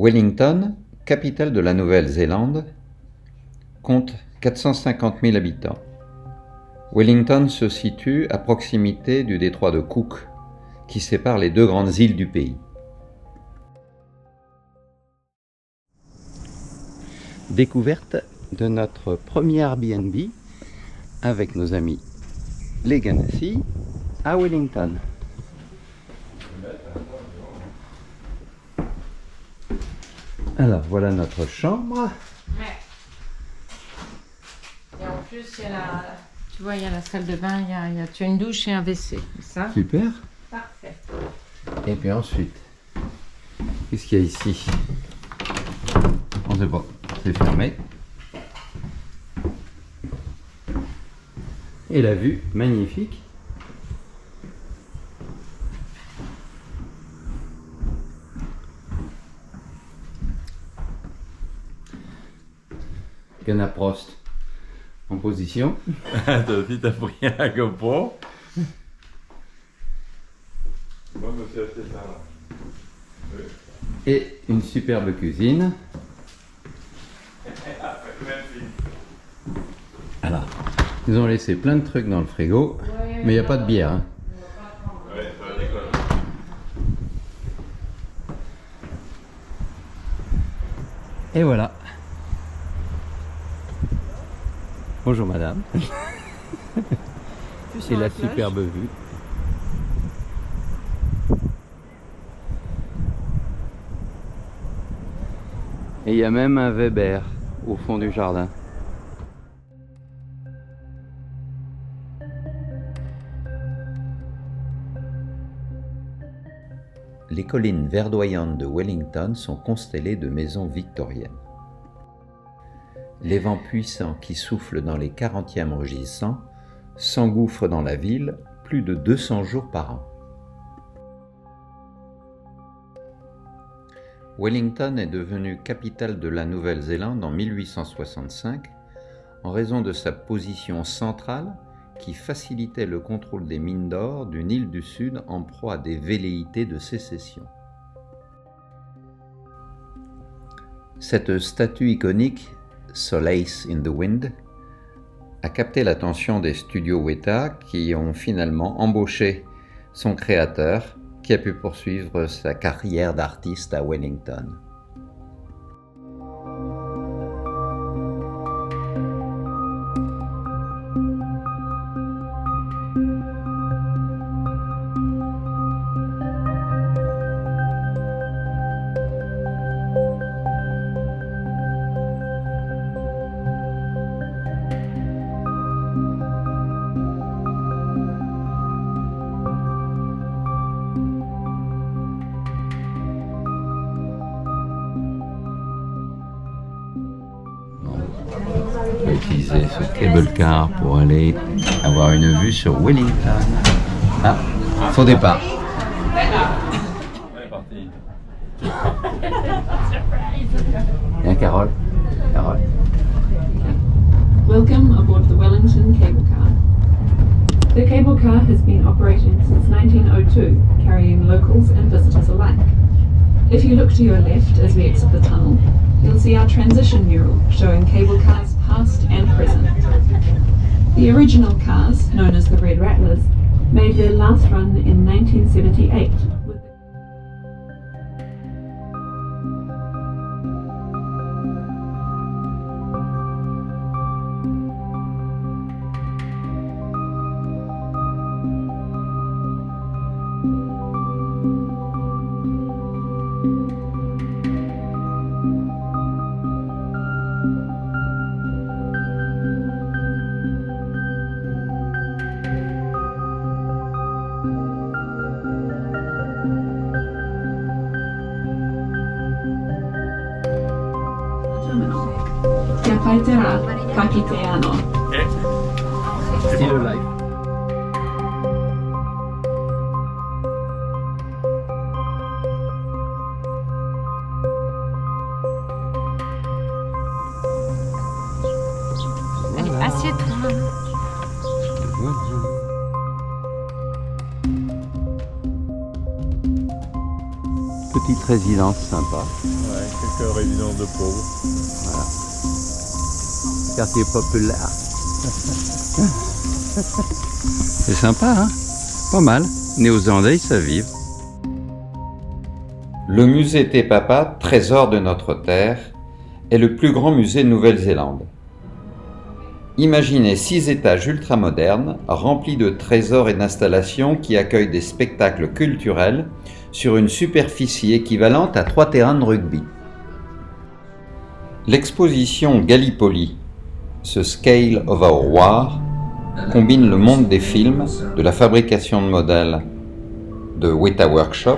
Wellington, capitale de la Nouvelle-Zélande, compte 450 000 habitants. Wellington se situe à proximité du détroit de Cook, qui sépare les deux grandes îles du pays. Découverte de notre premier Airbnb avec nos amis les Ganassi à Wellington. Alors voilà notre chambre. Ouais. Et en plus, il y a tu vois, il y a la salle de bain, tu as une douche et un WC. Ça. Super. Parfait. Et puis ensuite, qu'est-ce qu'il y a ici? On ne sait pas. C'est fermé. Et la vue, magnifique. Canap Prost en position. T'as pris un GoPro. Moi, je me suis acheté ça là. Oui. Et une superbe cuisine. Alors, ils ont laissé plein de trucs dans le frigo, mais il n'y a pas de bière. Hein. Ouais, ça va décoller. Et voilà. Bonjour madame. C'est la superbe vue. Et il y a même un Weber au fond du jardin. Les collines verdoyantes de Wellington sont constellées de maisons victoriennes. Les vents puissants qui soufflent dans les 40e rugissants s'engouffrent dans la ville plus de 200 jours par an. Wellington est devenue capitale de la Nouvelle-Zélande en 1865 en raison de sa position centrale qui facilitait le contrôle des mines d'or d'une île du Sud en proie à des velléités de sécession. Cette statue iconique, Solace in the Wind, a capté l'attention des studios Weta qui ont finalement embauché son créateur qui a pu poursuivre sa carrière d'artiste à Wellington. On va utiliser ce cable car pour aller avoir une vue sur Wellington. Ah, faux départ. On est parti. Bien Carole. Carole. Welcome aboard the Wellington cable car. The cable car has been operating since 1902, carrying locals and visitors alike. If you look to your left as we exit the tunnel, you'll see our transition mural showing cable cars past and present. The original cars, known as the Red Rattlers, made their last run in 1978. Kia paitera kakiteano. Still alive. Allez, assieds-toi. Petite résidence sympa. Ouais. quelques résidences de pauvres. Quartier populaire. C'est sympa, hein? Pas mal. Néo-Zélandais, ils savent vivre. Le musée Te Papa, trésor de notre terre, est le plus grand musée de Nouvelle-Zélande. Imaginez 6 étages ultramodernes, remplis de trésors et d'installations qui accueillent des spectacles culturels sur une superficie équivalente à 3 terrains de rugby. L'exposition Gallipoli, ce Scale of Our War, combine le monde des films, de la fabrication de modèles de Weta Workshop,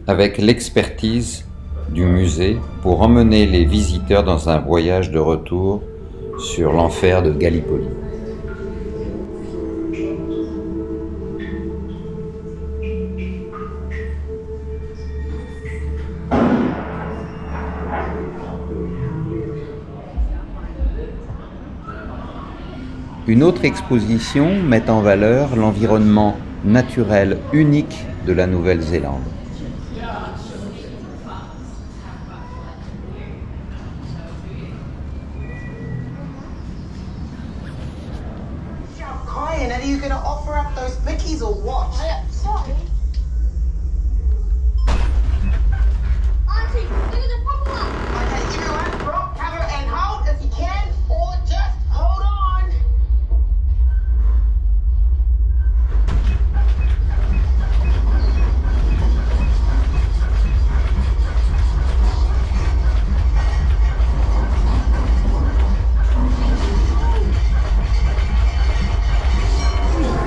avec l'expertise du musée pour emmener les visiteurs dans un voyage de retour sur l'enfer de Gallipoli. Une autre exposition met en valeur l'environnement naturel unique de la Nouvelle-Zélande. Crying, are you going to offer up those bickies or what? Sorry. Auntie, look at the proper one. Okay, everyone, drop, cover, and hold if you can, or just hold on.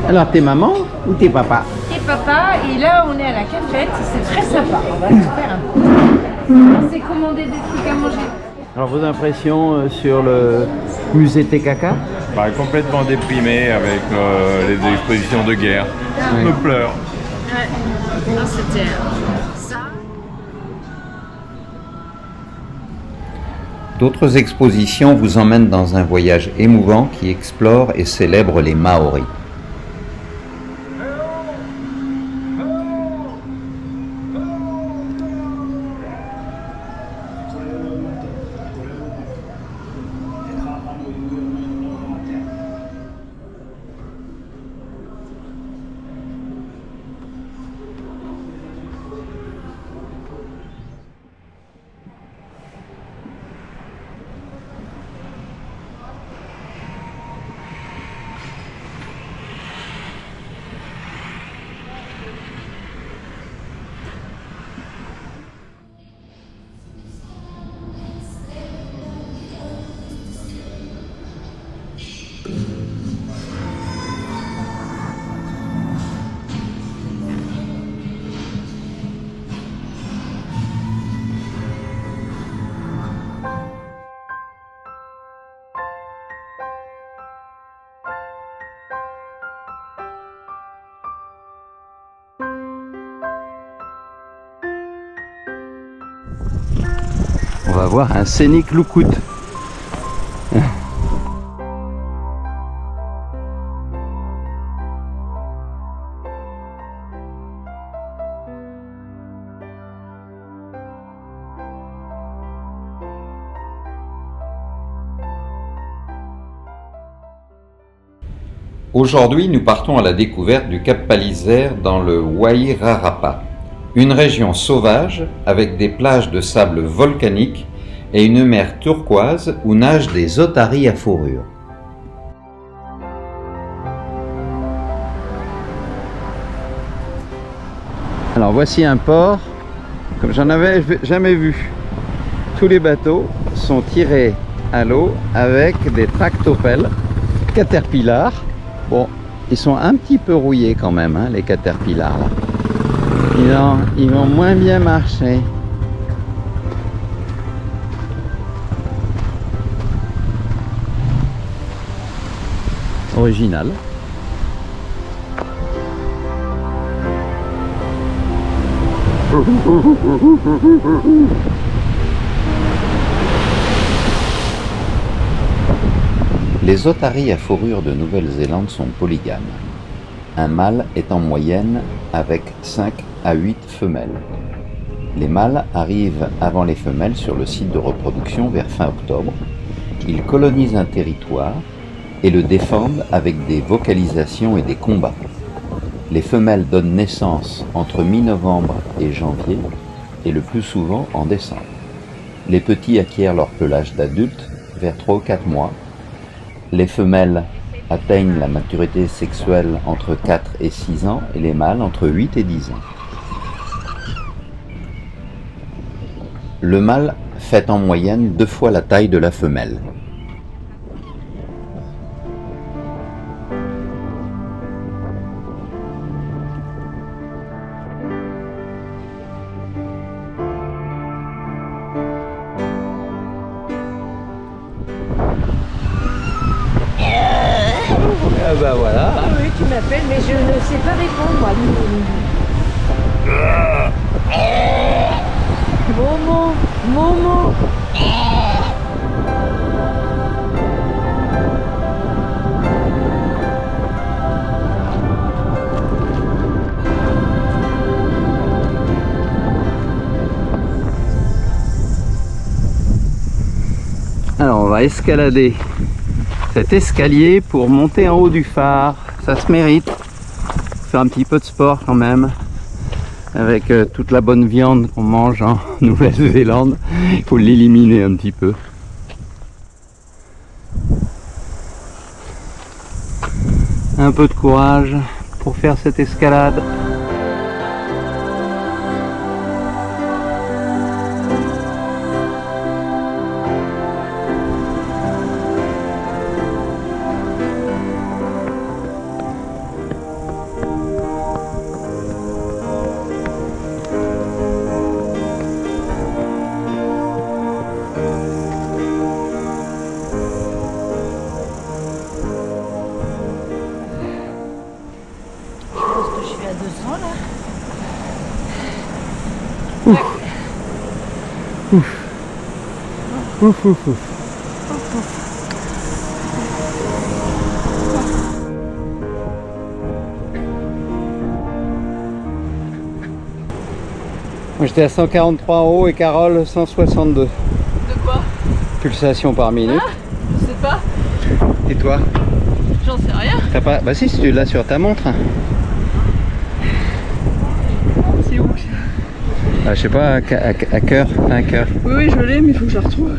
Alors, t'es maman ou t'es papa? Et papa, et là on est à la cafette, c'est très sympa. On va se faire un peu. On s'est commandé des trucs à manger. Alors, vos impressions sur le musée TKK? Bah, complètement déprimé avec les expositions de guerre. Oui. Je me pleure. Ouais. Non, c'était ça. D'autres expositions vous emmènent dans un voyage émouvant qui explore et célèbre les Maoris. On va voir un scénic loukout. Aujourd'hui, nous partons à la découverte du Cap Palliser dans le Wairarapa, une région sauvage avec des plages de sable volcanique et une mer turquoise où nagent des otaries à fourrure. Alors voici un port comme j'en avais jamais vu. Tous les bateaux sont tirés à l'eau avec des tractopelles Caterpillar. Bon, ils sont un petit peu rouillés quand même, hein, les Caterpillar là. Ils vont moins bien marcher. Original. Les otaries à fourrure de Nouvelle-Zélande sont polygames. Un mâle est en moyenne avec 5 à 8 femelles. Les mâles arrivent avant les femelles sur le site de reproduction vers fin octobre. Ils colonisent un territoire et le défendent avec des vocalisations et des combats. Les femelles donnent naissance entre mi-novembre et janvier et le plus souvent en décembre. Les petits acquièrent leur pelage d'adulte vers 3 ou 4 mois. Les femelles atteignent la maturité sexuelle entre 4 et 6 ans et les mâles entre 8 et 10 ans. Le mâle fait en moyenne 2 fois la taille de la femelle. Ah bah voilà. Ah oui, tu m'appelles, mais je ne sais pas répondre, moi. Momo, Momo. Alors on va escalader cet escalier pour monter en haut du phare. Ça se mérite. Faire un petit peu de sport quand même. Avec toute la bonne viande qu'on mange en Nouvelle-Zélande, il faut l'éliminer un petit peu. Un peu de courage pour faire cette escalade. Je suis à 200 là. Ouf, ouf, ouf. Moi j'étais à 143 en haut et Carole 162. De quoi? Pulsations par minute. Ah, je sais pas. Et toi? J'en sais rien. T'as pas... Bah si tu l'as sur ta montre. C'est où? Ah, je sais pas, à cœur, un cœur. Oui, je l'ai, mais il faut que je la retrouve.